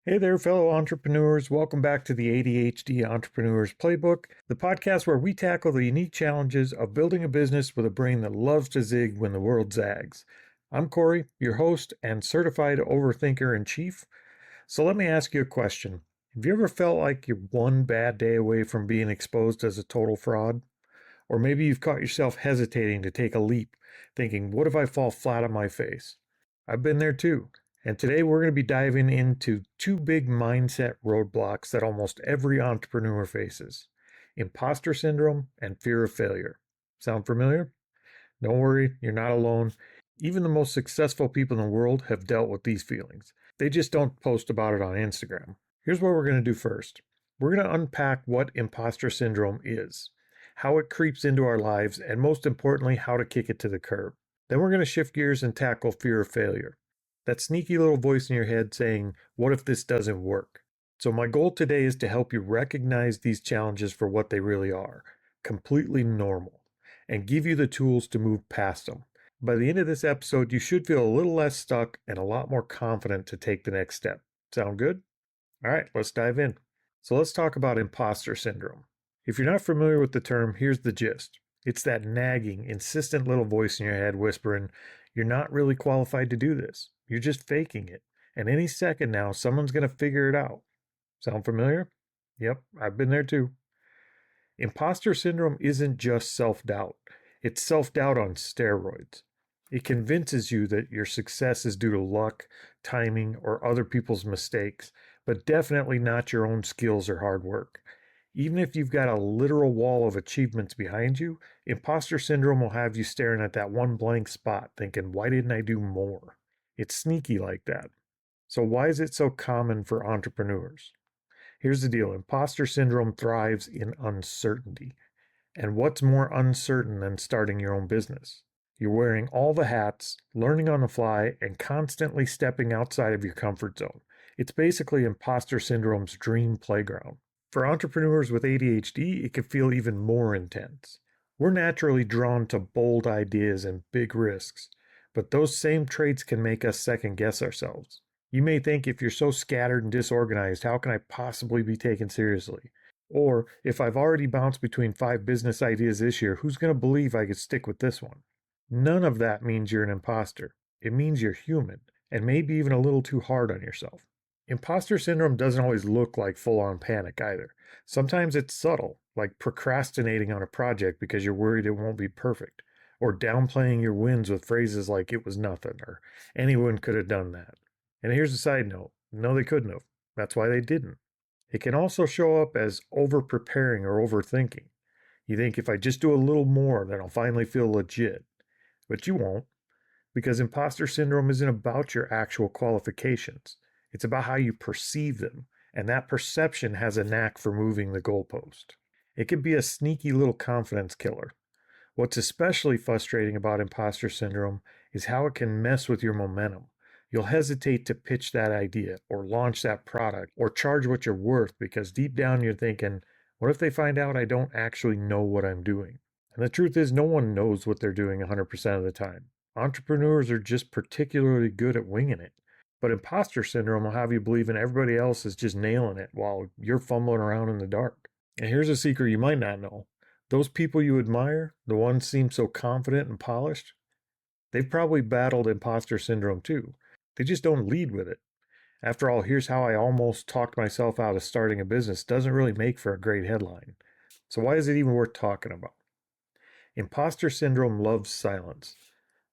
Hey there, fellow entrepreneurs. Welcome back to the ADHD Entrepreneurs Playbook, the podcast where we tackle the unique challenges of building a business with a brain that loves to zig when the world zags. I'm Corey, your host and certified overthinker in chief. So let me ask you a question. Have you ever felt like you're one bad day away from being exposed as a total fraud? Or maybe you've caught yourself hesitating to take a leap, thinking, what if I fall flat on my face? I've been there too. And today we're going to be diving into two big mindset roadblocks that almost every entrepreneur faces: imposter syndrome and fear of failure. Sound familiar? Don't worry, you're not alone. Even the most successful people in the world have dealt with these feelings. They just don't post about it on Instagram. Here's what we're going to do first. We're going to unpack what imposter syndrome is, how it creeps into our lives, and most importantly, how to kick it to the curb. Then we're going to shift gears and tackle fear of failure. That sneaky little voice in your head saying, what if this doesn't work? So my goal today is to help you recognize these challenges for what they really are, completely normal, and give you the tools to move past them. By the end of this episode, you should feel a little less stuck and a lot more confident to take the next step. Sound good? All right, let's dive in. So let's talk about imposter syndrome. If you're not familiar with the term, here's the gist. It's that nagging, insistent little voice in your head whispering, you're not really qualified to do this. You're just faking it. And any second now, someone's going to figure it out. Sound familiar? Yep, I've been there too. Imposter syndrome isn't just self-doubt. It's self-doubt on steroids. It convinces you that your success is due to luck, timing, or other people's mistakes, but definitely not your own skills or hard work. Even if you've got a literal wall of achievements behind you, imposter syndrome will have you staring at that one blank spot thinking, why didn't I do more? It's sneaky like that. So why is it so common for entrepreneurs? Here's the deal. Imposter syndrome thrives in uncertainty. And what's more uncertain than starting your own business? You're wearing all the hats, learning on the fly, and constantly stepping outside of your comfort zone. It's basically imposter syndrome's dream playground. For entrepreneurs with ADHD, it can feel even more intense. We're naturally drawn to bold ideas and big risks, but those same traits can make us second guess ourselves. You may think, if you're so scattered and disorganized, how can I possibly be taken seriously? Or, if I've already bounced between 5 business ideas this year, who's going to believe I could stick with this one? None of that means you're an imposter. It means you're human, and maybe even a little too hard on yourself. Imposter syndrome doesn't always look like full-on panic either. Sometimes it's subtle, like procrastinating on a project because you're worried it won't be perfect, or downplaying your wins with phrases like it was nothing, or anyone could have done that. And here's a side note. No, they couldn't have. That's why they didn't. It can also show up as over-preparing or overthinking. You think, if I just do a little more, then I'll finally feel legit. But you won't, because imposter syndrome isn't about your actual qualifications. It's about how you perceive them, and that perception has a knack for moving the goalpost. It can be a sneaky little confidence killer. What's especially frustrating about imposter syndrome is how it can mess with your momentum. You'll hesitate to pitch that idea, or launch that product, or charge what you're worth because deep down you're thinking, what if they find out I don't actually know what I'm doing? And the truth is, no one knows what they're doing 100% of the time. Entrepreneurs are just particularly good at winging it. But imposter syndrome will have you believing everybody else is just nailing it while you're fumbling around in the dark. And here's a secret you might not know. Those people you admire, the ones seem so confident and polished, they've probably battled imposter syndrome too. They just don't lead with it. After all, here's how I almost talked myself out of starting a business doesn't really make for a great headline. So why is it even worth talking about? Imposter syndrome loves silence.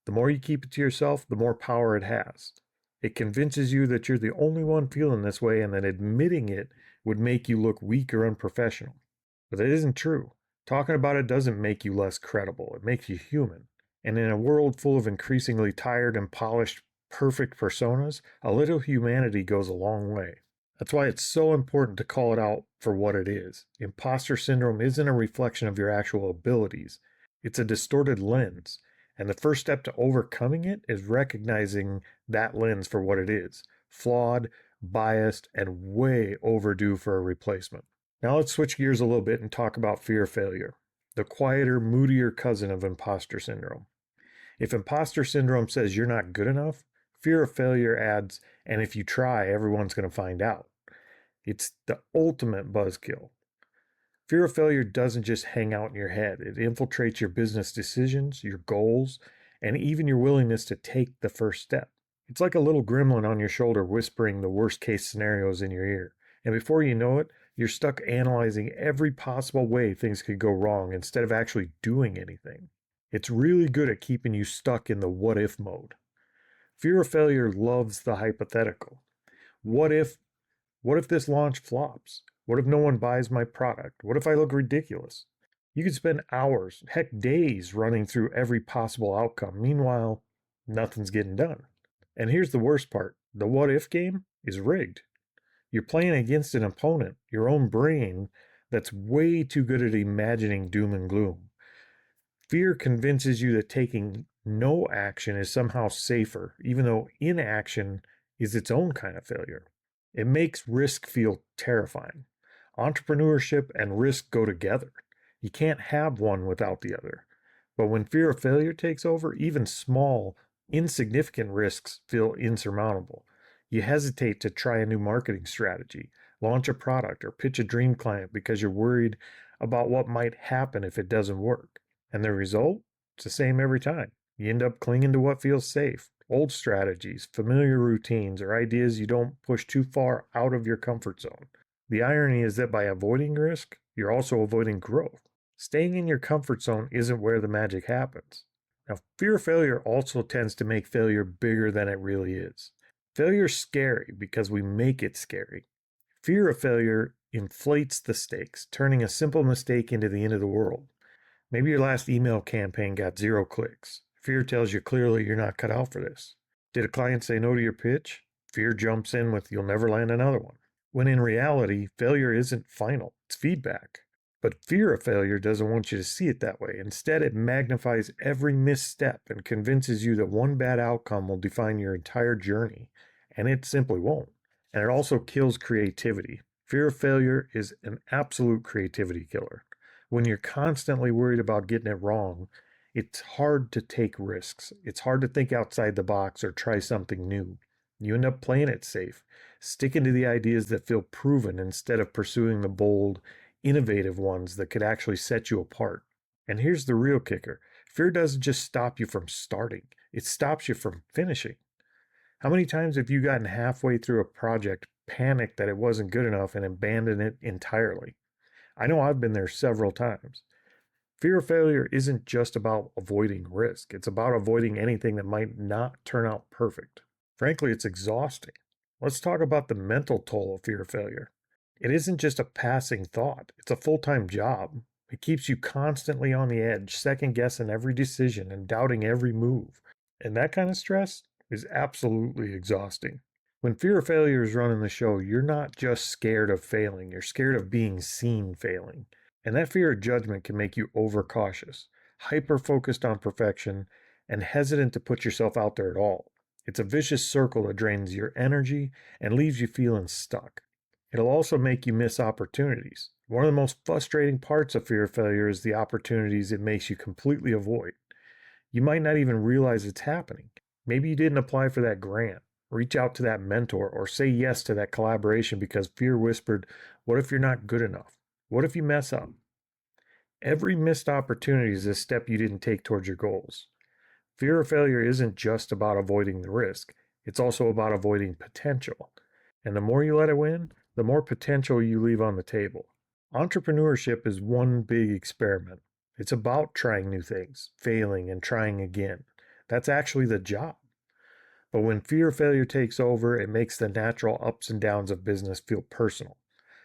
The more you keep it to yourself, the more power it has. It convinces you that you're the only one feeling this way and that admitting it would make you look weak or unprofessional. But that isn't true. Talking about it doesn't make you less credible. It makes you human. And in a world full of increasingly tired and polished, perfect personas, a little humanity goes a long way. That's why it's so important to call it out for what it is. Imposter syndrome isn't a reflection of your actual abilities. It's a distorted lens. And the first step to overcoming it is recognizing that lens for what it is: flawed, biased, and way overdue for a replacement. Now let's switch gears a little bit and talk about fear of failure, the quieter, moodier cousin of imposter syndrome. If imposter syndrome says you're not good enough, fear of failure adds, And if you try, everyone's going to find out. It's the ultimate buzzkill. Fear of failure doesn't just hang out in your head. It infiltrates your business decisions, your goals, and even your willingness to take the first step. It's like a little gremlin on your shoulder whispering the worst case scenarios in your ear. And before you know it, you're stuck analyzing every possible way things could go wrong instead of actually doing anything. It's really good at keeping you stuck in the what if mode. Fear of failure loves the hypothetical. What if what if this launch flops? What if no one buys my product? What if I look ridiculous? You could spend hours, heck days, running through every possible outcome. Meanwhile, nothing's getting done. And here's the worst part. The what if game is rigged. You're playing against an opponent, your own brain, that's way too good at imagining doom and gloom. Fear convinces you that taking no action is somehow safer, even though inaction is its own kind of failure. It makes risk feel terrifying. Entrepreneurship and risk go together. You can't have one without the other. But when fear of failure takes over, even small, insignificant risks feel insurmountable. You hesitate to try a new marketing strategy, launch a product, or pitch a dream client because you're worried about what might happen if it doesn't work. And the result? It's the same every time. You end up clinging to what feels safe. Old strategies, familiar routines, or ideas you don't push too far out of your comfort zone. The irony is that by avoiding risk, you're also avoiding growth. Staying in your comfort zone isn't where the magic happens. Now, fear of failure also tends to make failure bigger than it really is. Failure's scary because we make it scary. Fear of failure inflates the stakes, turning a simple mistake into the end of the world. Maybe your last email campaign got 0 clicks. Fear tells you clearly you're not cut out for this. Did a client say no to your pitch? Fear jumps in with you'll never land another one. When in reality, failure isn't final, it's feedback. But fear of failure doesn't want you to see it that way. Instead, it magnifies every misstep and convinces you that one bad outcome will define your entire journey. And it simply won't. And it also kills creativity. Fear of failure is an absolute creativity killer. When you're constantly worried about getting it wrong, it's hard to take risks. It's hard to think outside the box or try something new. You end up playing it safe, sticking to the ideas that feel proven instead of pursuing the bold, innovative ones that could actually set you apart. And here's the real kicker. Fear doesn't just stop you from starting, it stops you from finishing. How many times have you gotten halfway through a project, panicked that it wasn't good enough, and abandoned it entirely? I know I've been there several times. Fear of failure isn't just about avoiding risk. It's about avoiding anything that might not turn out perfect. Frankly, it's exhausting. Let's talk about the mental toll of fear of failure. It isn't just a passing thought. It's a full-time job. It keeps you constantly on the edge, second-guessing every decision and doubting every move. And that kind of stress is absolutely exhausting. When fear of failure is running the show, you're not just scared of failing. You're scared of being seen failing. And that fear of judgment can make you overcautious, hyper-focused on perfection, and hesitant to put yourself out there at all. It's a vicious circle that drains your energy and leaves you feeling stuck. It'll also make you miss opportunities. One of the most frustrating parts of fear of failure is the opportunities it makes you completely avoid. You might not even realize it's happening. Maybe you didn't apply for that grant, reach out to that mentor, or say yes to that collaboration because fear whispered, what if you're not good enough? What if you mess up? Every missed opportunity is a step you didn't take towards your goals. Fear of failure isn't just about avoiding the risk. It's also about avoiding potential. And the more you let it win, the more potential you leave on the table. Entrepreneurship is one big experiment. It's about trying new things, failing, and trying again. That's actually the job. But when fear of failure takes over, it makes the natural ups and downs of business feel personal.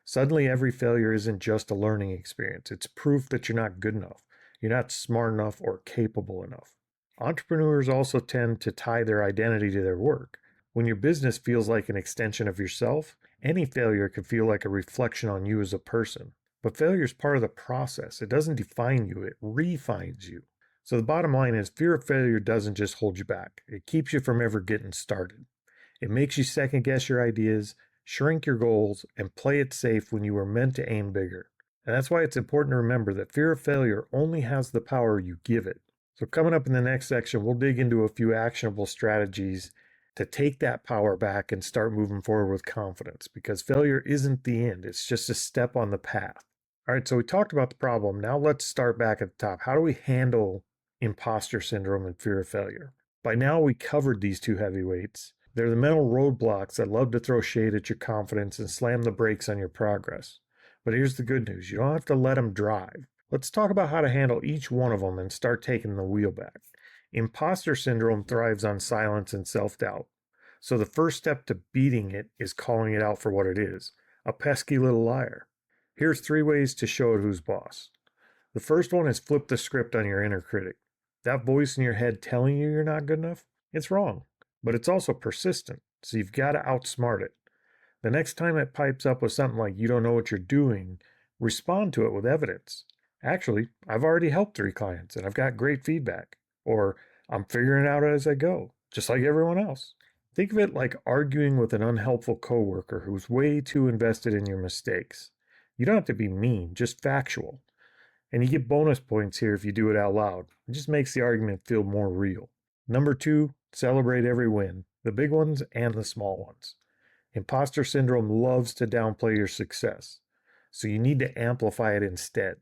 Suddenly, every failure isn't just a learning experience. It's proof that you're not good enough, you're not smart enough, or capable enough. Entrepreneurs also tend to tie their identity to their work. When your business feels like an extension of yourself, any failure can feel like a reflection on you as a person. But failure is part of the process. It doesn't define you, it refines you. So the bottom line is fear of failure doesn't just hold you back. It keeps you from ever getting started. It makes you second guess your ideas, shrink your goals, and play it safe when you were meant to aim bigger. And that's why it's important to remember that fear of failure only has the power you give it. So coming up in the next section, we'll dig into a few actionable strategies to take that power back and start moving forward with confidence, because failure isn't the end. It's just a step on the path. All right, so we talked about the problem. Now let's start back at the top. How do we handle imposter syndrome and fear of failure? By now, we covered these two heavyweights. They're the mental roadblocks that love to throw shade at your confidence and slam the brakes on your progress. But here's the good news. You don't have to let them drive. Let's talk about how to handle each one of them and start taking the wheel back. Imposter syndrome thrives on silence and self-doubt. So the first step to beating it is calling it out for what it is, a pesky little liar. Here's 3 ways to show it who's boss. The first one is flip the script on your inner critic. That voice in your head telling you you're not good enough, it's wrong, but it's also persistent, so you've got to outsmart it. The next time it pipes up with something like you don't know what you're doing, respond to it with evidence. Actually, I've already helped 3 clients and I've got great feedback. Or I'm figuring it out as I go, just like everyone else. Think of it like arguing with an unhelpful coworker who's way too invested in your mistakes. You don't have to be mean, just factual. And you get bonus points here if you do it out loud. It just makes the argument feel more real. Number 2, celebrate every win, the big ones and the small ones. Imposter syndrome loves to downplay your success, so you need to amplify it instead.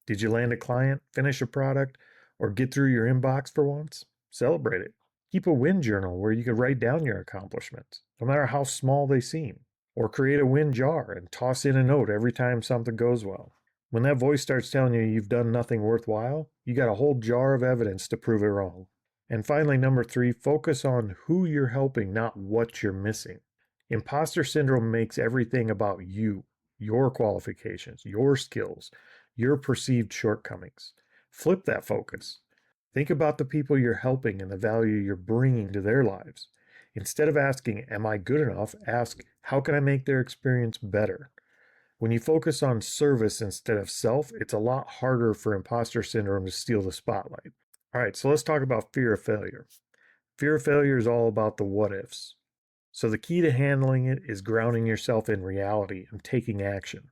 Did you land a client, finish a product, or get through your inbox for once? Celebrate it. Keep a win journal where you can write down your accomplishments, no matter how small they seem. Or create a win jar and toss in a note every time something goes well. When that voice starts telling you you've done nothing worthwhile, you got a whole jar of evidence to prove it wrong. And finally, number 3, focus on who you're helping, not what you're missing. Imposter syndrome makes everything about you, your qualifications, your skills, your perceived shortcomings. Flip that focus. Think about the people you're helping and the value you're bringing to their lives. Instead of asking, am I good enough? Ask, how can I make their experience better? When you focus on service instead of self, it's a lot harder for imposter syndrome to steal the spotlight. All right, so let's talk about fear of failure. Fear of failure is all about the what ifs. So the key to handling it is grounding yourself in reality and taking action,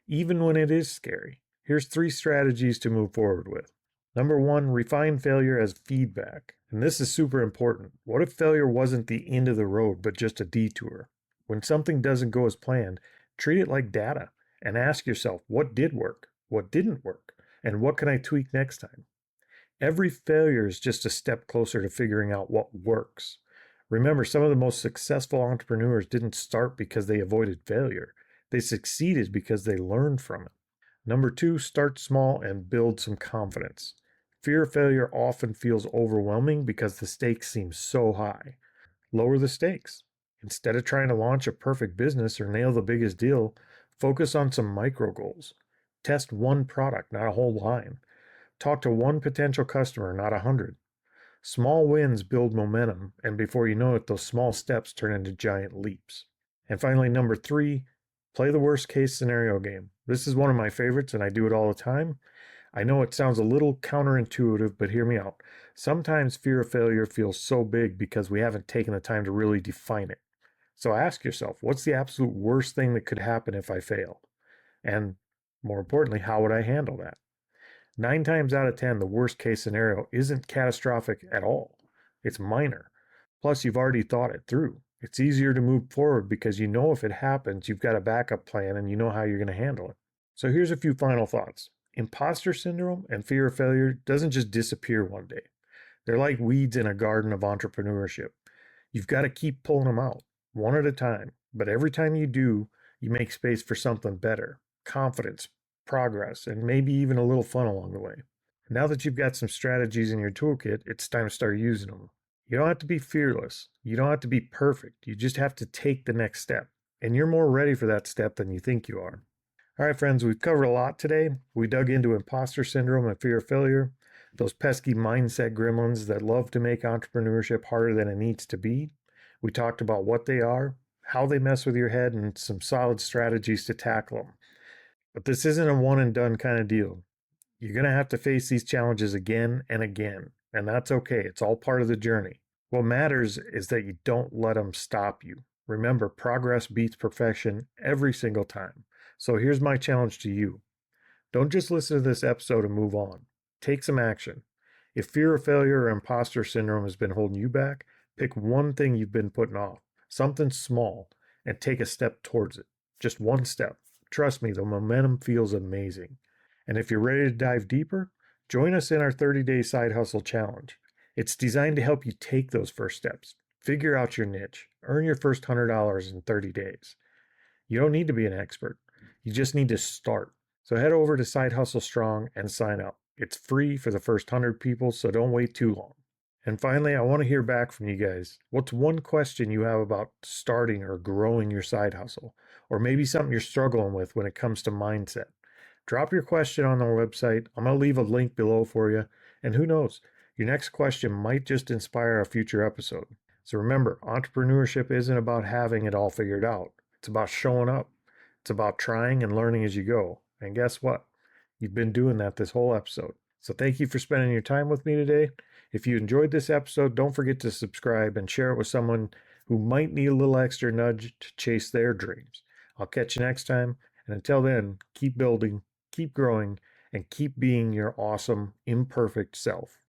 even when it is scary. Here's 3 strategies to move forward with. Number 1, refine failure as feedback. And this is super important. What if failure wasn't the end of the road, but just a detour? When something doesn't go as planned, treat it like data and ask yourself, what did work? What didn't work? And what can I tweak next time? Every failure is just a step closer to figuring out what works. Remember, some of the most successful entrepreneurs didn't start because they avoided failure. They succeeded because they learned from it. Number 2, start small and build some confidence. Fear of failure often feels overwhelming because the stakes seem so high. Lower the stakes. Instead of trying to launch a perfect business or nail the biggest deal, focus on some micro goals. Test one product, not a whole line. Talk to one potential customer, not 100. Small wins build momentum, and before you know it, those small steps turn into giant leaps. And finally, number 3, play the worst case scenario game. This is one of my favorites, and I do it all the time. I know it sounds a little counterintuitive, but hear me out. Sometimes fear of failure feels so big because we haven't taken the time to really define it. So ask yourself, what's the absolute worst thing that could happen if I fail? And more importantly, how would I handle that? 9 times out of 10, the worst case scenario isn't catastrophic at all. It's minor. Plus, you've already thought it through. It's easier to move forward because you know if it happens, you've got a backup plan and you know how you're going to handle it. So here's a few final thoughts. Imposter syndrome and fear of failure doesn't just disappear one day. They're like weeds in a garden of entrepreneurship. You've got to keep pulling them out, one at a time. But every time you do, you make space for something better, confidence, progress, and maybe even a little fun along the way. Now that you've got some strategies in your toolkit, it's time to start using them. You don't have to be fearless. You don't have to be perfect. You just have to take the next step. And you're more ready for that step than you think you are. All right, friends, we've covered a lot today. We dug into imposter syndrome and fear of failure, those pesky mindset gremlins that love to make entrepreneurship harder than it needs to be. We talked about what they are, how they mess with your head, and some solid strategies to tackle them. But this isn't a one and done kind of deal. You're going to have to face these challenges again and again, and that's okay. It's all part of the journey. What matters is that you don't let them stop you. Remember, progress beats perfection every single time. So here's my challenge to you. Don't just listen to this episode and move on. Take some action. If fear of failure or imposter syndrome has been holding you back, Pick one thing you've been putting off, something small, and take a step towards it. Just one step. Trust me, the momentum feels amazing. And if you're ready to dive deeper, join us in our 30-day side hustle challenge. It's designed to help you take those first steps, figure out your niche, earn your first $100 in 30 days. You don't need to be an expert. You just need to start. So head over to Side Hustle Strong and sign up. It's free for the first 100 people, so don't wait too long. And finally, I want to hear back from you guys. What's one question you have about starting or growing your side hustle? Or maybe something you're struggling with when it comes to mindset? Drop your question on our website. I'm going to leave a link below for you. And who knows, your next question might just inspire a future episode. So remember, entrepreneurship isn't about having it all figured out. It's about showing up. It's about trying and learning as you go. And guess what? You've been doing that this whole episode. So thank you for spending your time with me today. If you enjoyed this episode, don't forget to subscribe and share it with someone who might need a little extra nudge to chase their dreams. I'll catch you next time. And until then, keep building, keep growing, and keep being your awesome, imperfect self.